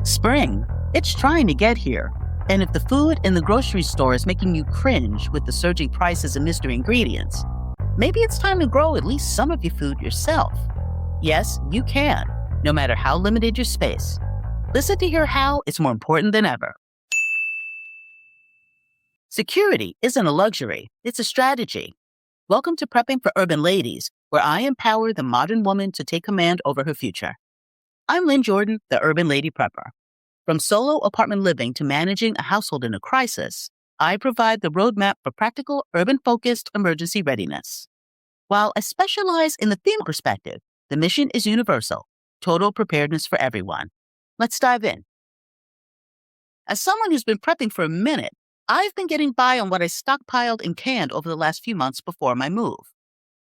Spring, it's trying to get here. And if the food in the grocery store is making you cringe with the surging prices and mystery ingredients, maybe it's time to grow at least some of your food yourself. Yes, you can, no matter how limited your space. Listen to hear how it's more important than ever. Security isn't a luxury, it's a strategy. Welcome to Prepping for Urban Ladies, where I empower the modern woman to take command over her future. I'm Lynn Jordan, the Urban Lady Prepper. From solo apartment living to managing a household in a crisis, I provide the roadmap for practical, urban-focused emergency readiness. While I specialize in the theme perspective, the mission is universal, total preparedness for everyone. Let's dive in. As someone who's been prepping for a minute, I've been getting by on what I stockpiled and canned over the last few months before my move.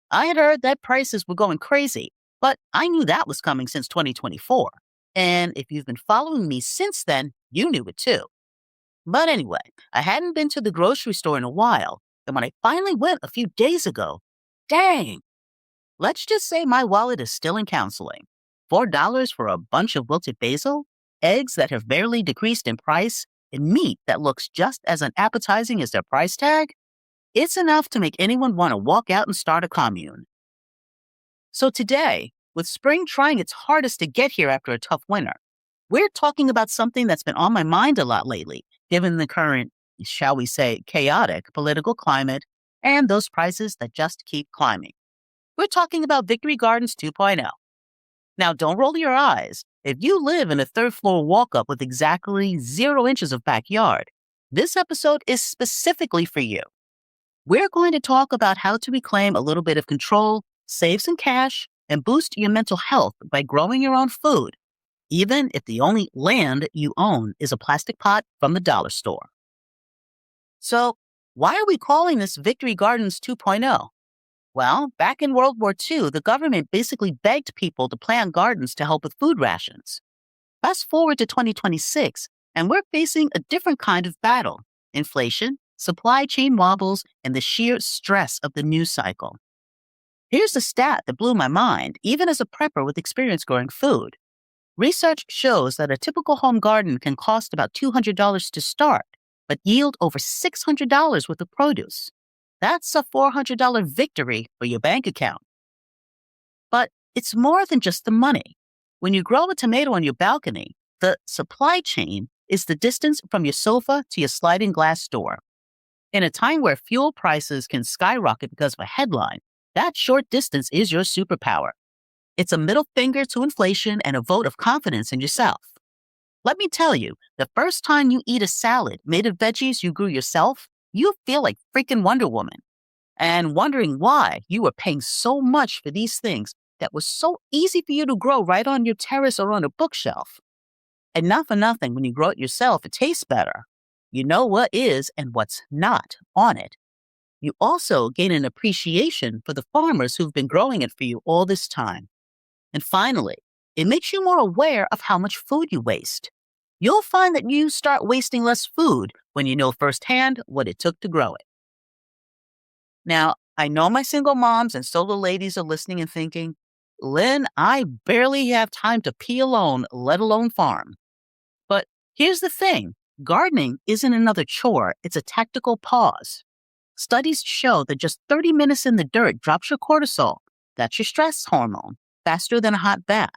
I had heard that prices were going crazy, but I knew that was coming since 2024. And if you've been following me since then, you knew it too. But anyway, I hadn't been to the grocery store in a while, and when I finally went a few days ago, dang! Let's just say my wallet is still in counseling. $4 for a bunch of wilted basil, eggs that have barely decreased in price, and meat that looks just as unappetizing as their price tag? It's enough to make anyone want to walk out and start a commune. So today, with spring trying its hardest to get here after a tough winter, we're talking about something that's been on my mind a lot lately, given the current, shall we say, chaotic political climate and those prices that just keep climbing. We're talking about Victory Gardens 2.0. Now, don't roll your eyes. If you live in a third-floor walk-up with exactly 0 inches of backyard, this episode is specifically for you. We're going to talk about how to reclaim a little bit of control, save some cash, and boost your mental health by growing your own food, even if the only land you own is a plastic pot from the dollar store. So, why are we calling this Victory Gardens 2.0? Well, back in World War II, the government basically begged people to plant gardens to help with food rations. Fast forward to 2026, and we're facing a different kind of battle: inflation, supply chain wobbles, and the sheer stress of the news cycle. Here's a stat that blew my mind, even as a prepper with experience growing food. Research shows that a typical home garden can cost about $200 to start, but yield over $600 worth of produce. That's a $400 victory for your bank account. But it's more than just the money. When you grow a tomato on your balcony, the supply chain is the distance from your sofa to your sliding glass door. In a time where fuel prices can skyrocket because of a headline, that short distance is your superpower. It's a middle finger to inflation and a vote of confidence in yourself. Let me tell you, the first time you eat a salad made of veggies you grew yourself, you feel like freaking Wonder Woman. And wondering why you were paying so much for these things that was so easy for you to grow right on your terrace or on a bookshelf. And not for nothing, when you grow it yourself, it tastes better. You know what is and what's not on it. You also gain an appreciation for the farmers who've been growing it for you all this time. And finally, it makes you more aware of how much food you waste. You'll find that you start wasting less food when you know firsthand what it took to grow it. Now, I know my single moms and solo ladies are listening and thinking, Lynn, I barely have time to pee alone, let alone farm. But here's the thing. Gardening isn't another chore, it's a tactical pause. Studies show that just 30 minutes in the dirt drops your cortisol, that's your stress hormone, faster than a hot bath.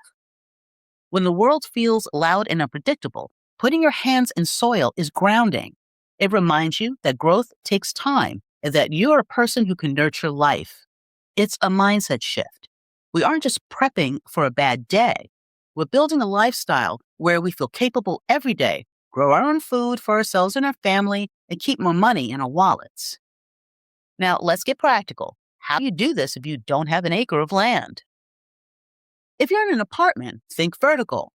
When the world feels loud and unpredictable, putting your hands in soil is grounding. It reminds you that growth takes time and that you're a person who can nurture life. It's a mindset shift. We aren't just prepping for a bad day. We're building a lifestyle where we feel capable every day, grow our own food for ourselves and our family, and keep more money in our wallets. Now, let's get practical. How do you do this if you don't have an acre of land? If you're in an apartment, think vertical.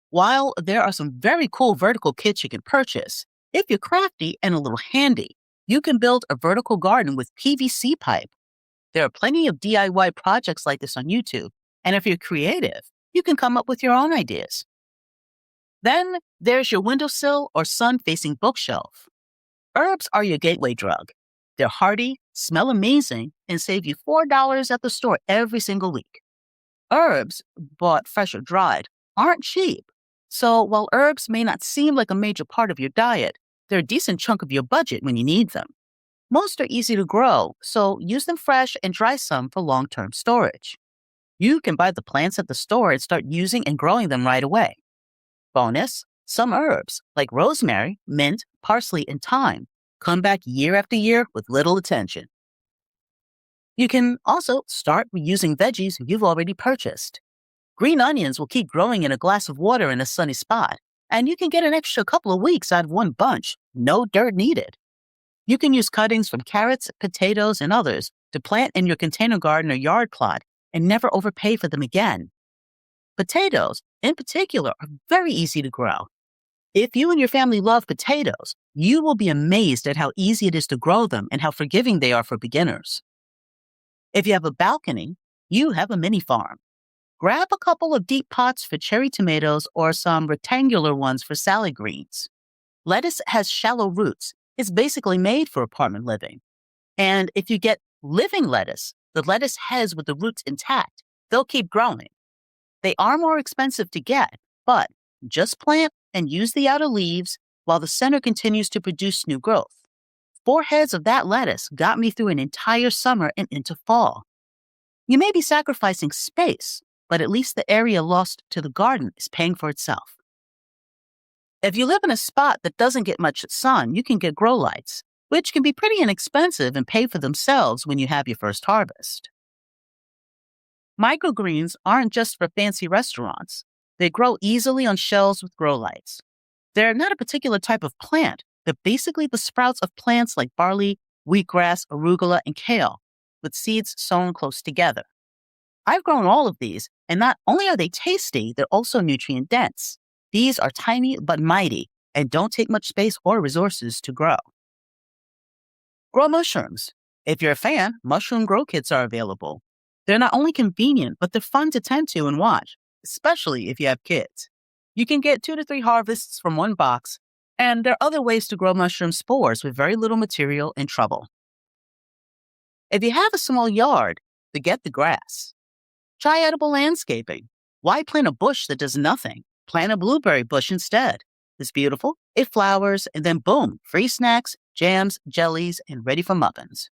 While there are some very cool vertical kits you can purchase, if you're crafty and a little handy, you can build a vertical garden with PVC pipe. There are plenty of DIY projects like this on YouTube, and if you're creative, you can come up with your own ideas. Then there's your windowsill or sun-facing bookshelf. Herbs are your gateway drug. They're hearty, smell amazing, and save you $4 at the store every single week. Herbs, bought fresh or dried, aren't cheap, So while herbs may not seem like a major part of your diet, they're a decent chunk of your budget when you need them. Most are easy to grow, so use them fresh and dry some for long term storage. You can buy the plants at the store and start using and growing them right away. Bonus, some herbs, like rosemary, mint, parsley, and thyme, come back year after year with little attention. You can also start using veggies you've already purchased. Green onions will keep growing in a glass of water in a sunny spot, and you can get an extra couple of weeks out of one bunch, no dirt needed. You can use cuttings from carrots, potatoes, and others to plant in your container garden or yard plot and never overpay for them again. Potatoes, in particular, are very easy to grow. If you and your family love potatoes, you will be amazed at how easy it is to grow them and how forgiving they are for beginners. If you have a balcony, you have a mini farm. Grab a couple of deep pots for cherry tomatoes or some rectangular ones for salad greens. Lettuce has shallow roots. It's basically made for apartment living. And if you get living lettuce, the lettuce heads with the roots intact, they'll keep growing. They are more expensive to get, but just plant and use the outer leaves while the center continues to produce new growth. 4 heads of that lettuce got me through an entire summer and into fall. You may be sacrificing space, but at least the area lost to the garden is paying for itself. If you live in a spot that doesn't get much sun, you can get grow lights, which can be pretty inexpensive and pay for themselves when you have your first harvest. Microgreens aren't just for fancy restaurants. They grow easily on shelves with grow lights. They're not a particular type of plant. They're basically the sprouts of plants like barley, wheatgrass, arugula, and kale, with seeds sown close together. I've grown all of these, and not only are they tasty, they're also nutrient dense. These are tiny but mighty and don't take much space or resources to grow. Grow mushrooms. If you're a fan, mushroom grow kits are available. They're not only convenient, but they're fun to tend to and watch, especially if you have kids. You can get 2 to 3 harvests from one box, and there are other ways to grow mushroom spores with very little material and trouble. If you have a small yard, forget the grass. Try edible landscaping. Why plant a bush that does nothing? Plant a blueberry bush instead. It's beautiful, it flowers, and then boom, free snacks, jams, jellies, and ready for muffins.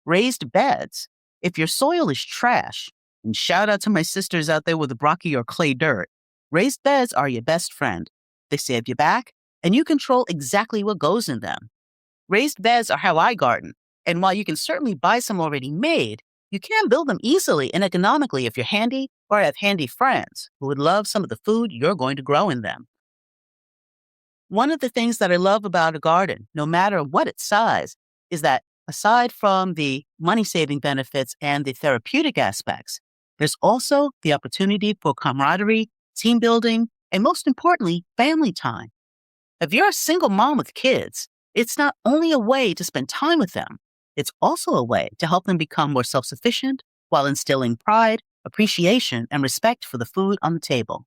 Raised beds. If your soil is trash, and shout out to my sisters out there with the rocky or clay dirt, raised beds are your best friend. They save you back, and you control exactly what goes in them. Raised beds are how I garden, and while you can certainly buy some already made, you can build them easily and economically if you're handy or have handy friends who would love some of the food you're going to grow in them. One of the things that I love about a garden, no matter what its size, is that aside from the money-saving benefits and the therapeutic aspects, there's also the opportunity for camaraderie, team building, and most importantly, family time. If you're a single mom with kids, it's not only a way to spend time with them, it's also a way to help them become more self-sufficient while instilling pride, appreciation, and respect for the food on the table.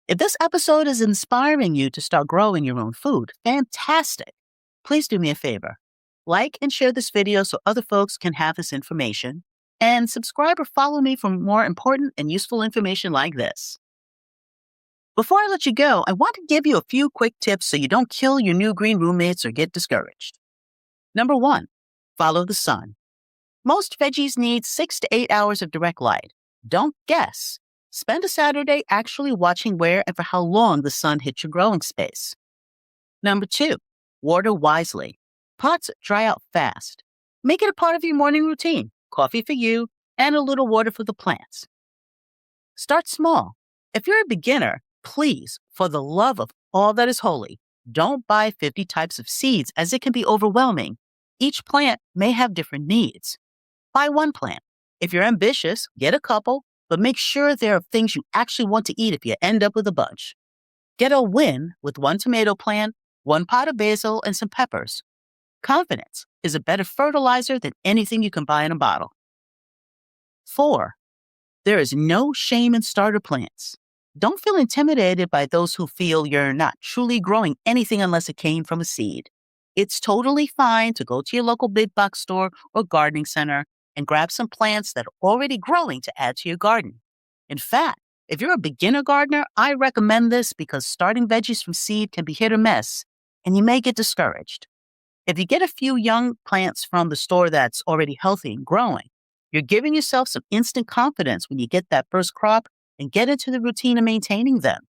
If this episode is inspiring you to start growing your own food, fantastic. Please do me a favor. Like and share this video so other folks can have this information, and subscribe or follow me for more important and useful information like this. Before I let you go, I want to give you a few quick tips so you don't kill your new green roommates or get discouraged. Number 1, follow the sun. Most veggies need 6 to 8 hours of direct light. Don't guess. Spend a Saturday actually watching where and for how long the sun hits your growing space. Number 2, water wisely. Pots dry out fast. Make it a part of your morning routine. Coffee for you and a little water for the plants. Start small. If you're a beginner, please, for the love of all that is holy, don't buy 50 types of seeds as it can be overwhelming. Each plant may have different needs. Buy one plant. If you're ambitious, get a couple, but make sure there are things you actually want to eat if you end up with a bunch. Get a win with 1 tomato plant, 1 pot of basil, and some peppers. Confidence is a better fertilizer than anything you can buy in a bottle. 4, there is no shame in starter plants. Don't feel intimidated by those who feel you're not truly growing anything unless it came from a seed. It's totally fine to go to your local big box store or gardening center and grab some plants that are already growing to add to your garden. In fact, If you're a beginner gardener, I recommend this because starting veggies from seed can be hit or miss, and you may get discouraged. If you get a few young plants from the store that's already healthy and growing, you're giving yourself some instant confidence when you get that first crop and get into the routine of maintaining them.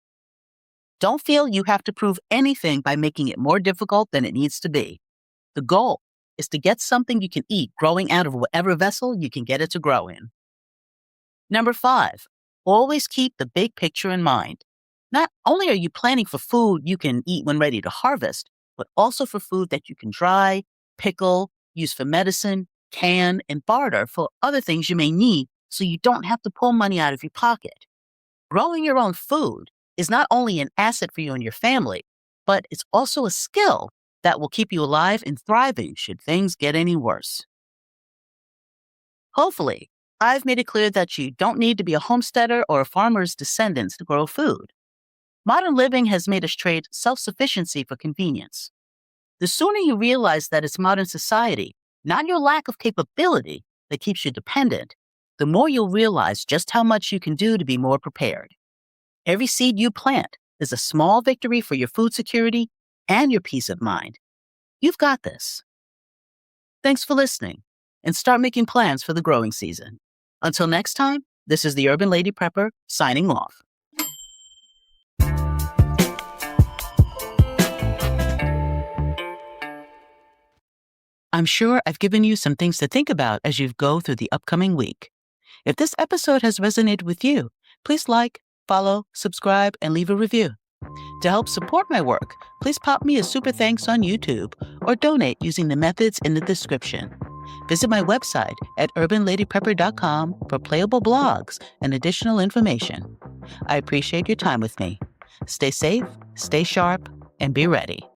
Don't feel you have to prove anything by making it more difficult than it needs to be. The goal is to get something you can eat growing out of whatever vessel you can get it to grow in. Number 5, always keep the big picture in mind. Not only are you planning for food you can eat when ready to harvest, but also for food that you can dry, pickle, use for medicine, can, and barter for other things you may need so you don't have to pull money out of your pocket. Growing your own food is not only an asset for you and your family, but it's also a skill that will keep you alive and thriving should things get any worse. Hopefully, I've made it clear that you don't need to be a homesteader or a farmer's descendants to grow food. Modern living has made us trade self-sufficiency for convenience. The sooner you realize that it's modern society, not your lack of capability, that keeps you dependent, the more you'll realize just how much you can do to be more prepared. Every seed you plant is a small victory for your food security and your peace of mind. You've got this. Thanks for listening, and start making plans for the growing season. Until next time, this is the Urban Lady Prepper signing off. I'm sure I've given you some things to think about as you go through the upcoming week. If this episode has resonated with you, please like, follow, subscribe, and leave a review. To help support my work, please pop me a super thanks on YouTube or donate using the methods in the description. Visit my website at urbanladyprepper.com for playable blogs and additional information. I appreciate your time with me. Stay safe, stay sharp, and be ready.